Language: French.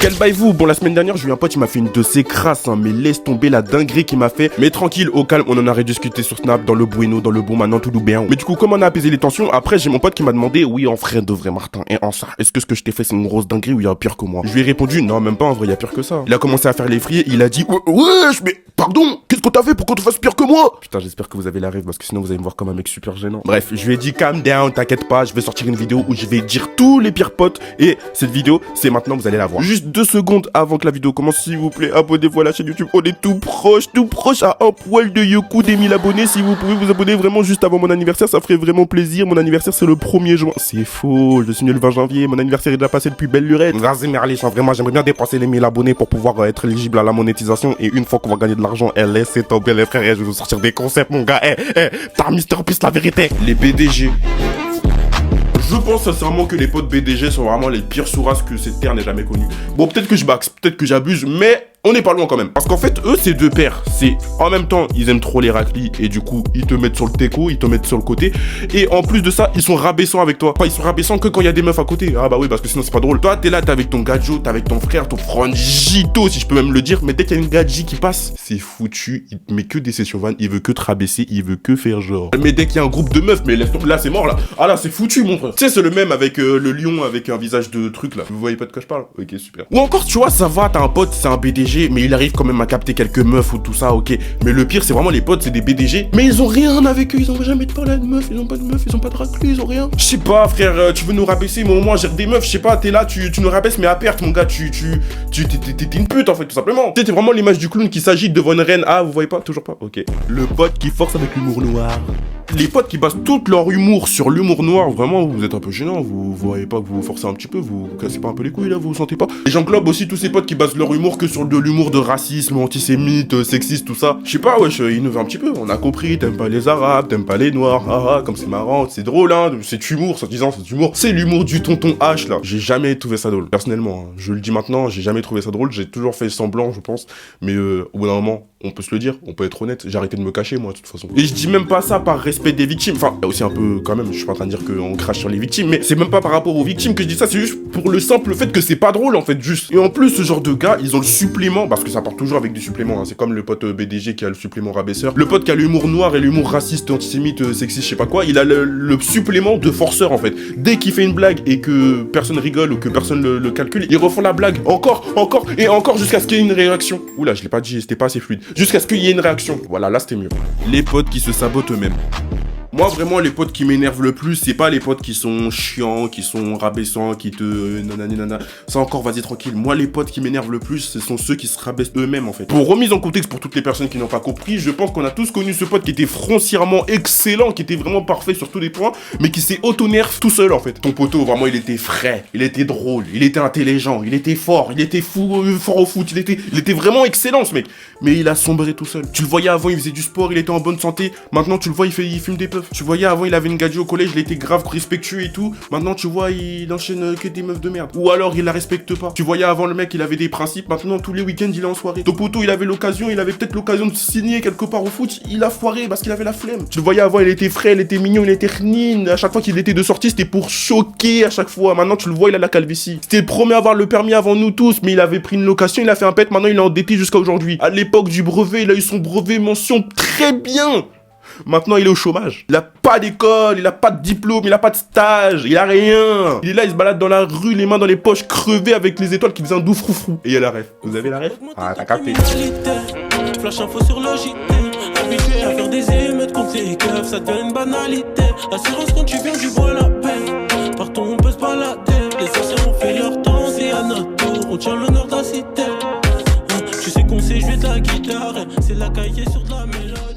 Quel bail-vous? Bon, la semaine dernière, j'ai eu un pote, il m'a fait une de ses crasses, hein, mais laisse tomber la dinguerie qu'il m'a fait. Mais tranquille, au calme, on en a rediscuté sur Snap, dans le bueno, dans le bon, maintenant tout bien. Mais du coup, comme on a apaisé les tensions, après, j'ai mon pote qui m'a demandé, oui, en vrai de vrai, Martin, et en ça, est-ce que ce que je t'ai fait, c'est une grosse dinguerie ou il y a pire que moi? Je lui ai répondu, non, même pas, en vrai, il y a pire que ça. Il a commencé à faire les fris, il a dit, wesh, mais pardon, qu'est-ce que t'as fait pour qu'on te fasse pire que moi? Putain, j'espère que vous avez la rêve, parce que sinon vous allez me voir comme un mec super gênant. Bref, je lui ai dit, calm down, t'inquiète pas, je vais sortir une vidéo où je vais dire tous les pires potes, et cette vidéo, c'est maintenant, vous allez la voir. Juste 2 secondes avant que la vidéo commence, s'il vous plaît, abonnez-vous à la chaîne YouTube. On est tout proche à un poil de Yoku des 1000 abonnés. Si vous pouvez vous abonner vraiment juste avant mon anniversaire, ça ferait vraiment plaisir. Mon anniversaire, c'est le 1er juin. C'est faux, je suis né le 20 janvier. Mon anniversaire est déjà passé depuis belle lurette. Vas-y, Merlich, vraiment, j'aimerais bien dépenser les 1000 abonnés pour pouvoir être éligible à la monétisation. Et une fois qu'on va gagner de l'argent, laissez tomber les frères. Je vais vous sortir des concepts, mon gars. T'as Mister Peace, la vérité. Les BDG. Je pense sincèrement que les potes BDG sont vraiment les pires sourasses que cette terre n'ait jamais connues. Bon, peut-être que je baxe, peut-être que j'abuse, mais on n'est pas loin quand même. Parce qu'en fait, eux, c'est 2 paires. C'est en même temps, ils aiment trop les raclis et du coup, ils te mettent sur le teco, ils te mettent sur le côté. Et en plus de ça, ils sont rabaissants avec toi. Enfin, ils sont rabaissants que quand il y a des meufs à côté. Ah bah oui, parce que sinon c'est pas drôle. Toi, t'es là, t'es avec ton gadjo, t'es avec ton frère, ton frangito, si je peux même le dire. Mais dès qu'il y a une gadji qui passe, c'est foutu. Il te met que des sessions van, il veut que te rabaisser, il veut que faire genre. Mais dès qu'il y a un groupe de meufs, mais laisse tomber, là c'est mort là. Ah là, c'est foutu mon frère. Tu sais, c'est le même avec le lion avec un visage de truc là. Vous voyez pas de quoi je parle? Ok, super. Ou encore, tu vois, ça va, t'as un pote, c'est un BDG, mais il arrive quand même à capter quelques meufs ou tout ça, ok. Mais le pire, c'est vraiment les potes, c'est des BDG. Mais ils ont rien avec eux, ils ont jamais parlé de meufs, ils ont pas de meufs, ils ont pas de raclus, ils ont rien. Je sais pas, frère, tu veux nous rabaisser, mais au moins gère des meufs, je sais pas, t'es là, tu nous rabaisses, mais à perte, mon gars, t'es une pute en fait, tout simplement. T'es vraiment l'image du clown qui s'agite devant une reine. Ah, vous voyez pas? Toujours pas? Ok. Le pote qui force avec l'humour noir. Les potes qui basent tout leur humour sur l'humour noir, vraiment, vous êtes un peu gênants, vous voyez pas que vous vous forcez un petit peu, vous cassez pas un peu les couilles là, vous vous sentez pas? Et j'englobe aussi tous ces potes qui basent leur humour que sur de l'humour de racisme, antisémite, sexiste, tout ça. Je sais pas, wesh, innove un petit peu, on a compris, t'aimes pas les arabes, t'aimes pas les noirs, haha, comme c'est marrant, c'est drôle, hein, c'est humour, sans disant, c'est humour. C'est l'humour du tonton H là. J'ai jamais trouvé ça drôle, personnellement, hein. Je le dis maintenant, j'ai jamais trouvé ça drôle, j'ai toujours fait semblant, je pense, mais au bout d'un moment, on peut se le dire, on peut être honnête, j'ai arrêté de me cacher moi de toute façon. Et je dis même pas ça par respect des victimes, enfin, il y a aussi un peu quand même, je suis pas en train de dire qu'on crache sur les victimes, mais c'est même pas par rapport aux victimes que je dis ça, c'est juste pour le simple fait que c'est pas drôle en fait, juste. Et en plus, ce genre de gars, ils ont le supplément, parce que ça part toujours avec du supplément, hein. C'est comme le pote BDG qui a le supplément rabaisseur, le pote qui a l'humour noir et l'humour raciste, antisémite, sexiste, je sais pas quoi, il a le supplément de forceur en fait. Dès qu'il fait une blague et que personne rigole ou que personne le calcule, ils refont la blague encore et encore jusqu'à ce qu'il y ait une réaction. Oula, je l'ai pas dit, c'était pas assez fluide. Jusqu'à ce qu'il y ait une réaction. Voilà, là c'était mieux. Les potes qui se sabotent eux-mêmes. Moi, vraiment, les potes qui m'énervent le plus, c'est pas les potes qui sont chiants, qui sont rabaissants, qui te... nanana. Ça encore, vas-y, tranquille. Moi, les potes qui m'énervent le plus, ce sont ceux qui se rabaissent eux-mêmes, en fait. Pour remise en contexte pour toutes les personnes qui n'ont pas compris, je pense qu'on a tous connu ce pote qui était foncièrement excellent, qui était vraiment parfait sur tous les points, mais qui s'est auto-nerf tout seul, en fait. Ton poteau, vraiment, il était frais, il était drôle, il était intelligent, il était fort, il était fou, fort au foot, il était vraiment excellent, ce mec. Mais il a sombré tout seul. Tu le voyais avant, il faisait du sport, il était en bonne santé. Maintenant, tu le vois, il fume des puffs. Tu voyais avant, il avait une gadji au collège, il était grave respectueux et tout. Maintenant, tu vois, il enchaîne que des meufs de merde. Ou alors, il la respecte pas. Tu voyais avant, le mec, il avait des principes. Maintenant, tous les week-ends, il est en soirée. Ton poteau, il avait peut-être l'occasion de signer quelque part au foot. Il a foiré parce qu'il avait la flemme. Tu le voyais avant, il était frais, il était mignon, il était knine. À chaque fois qu'il était de sortie, c'était pour choquer à chaque fois. Maintenant, tu le vois, il a la calvitie. C'était le premier à avoir le permis avant nous tous, mais il avait pris une location, il a fait un pet. Maintenant, il est endetté jusqu'à aujourd'hui. À l'époque du brevet, il a eu son brevet mention très bien. Maintenant, il est au chômage. Il a pas d'école, il a pas de diplôme, il a pas de stage, il a rien. Il est là, il se balade dans la rue, les mains dans les poches, crevé avec les étoiles qui faisaient un doux froufrou. Et il y a la ref. Vous avez la ref? Ah, t'as capté. Flash info sur le JT. Habitué à faire des émeutes contre les keufs, ça devient une banalité. Assurance quand tu viens du bois la paix. Partons, on peut se balader. Les anciens ont fait leur temps, c'est à notre tour. On tient l'honneur de la cité. Tu sais qu'on sait jouer de la guitare, c'est la cahier sur de la mélodie.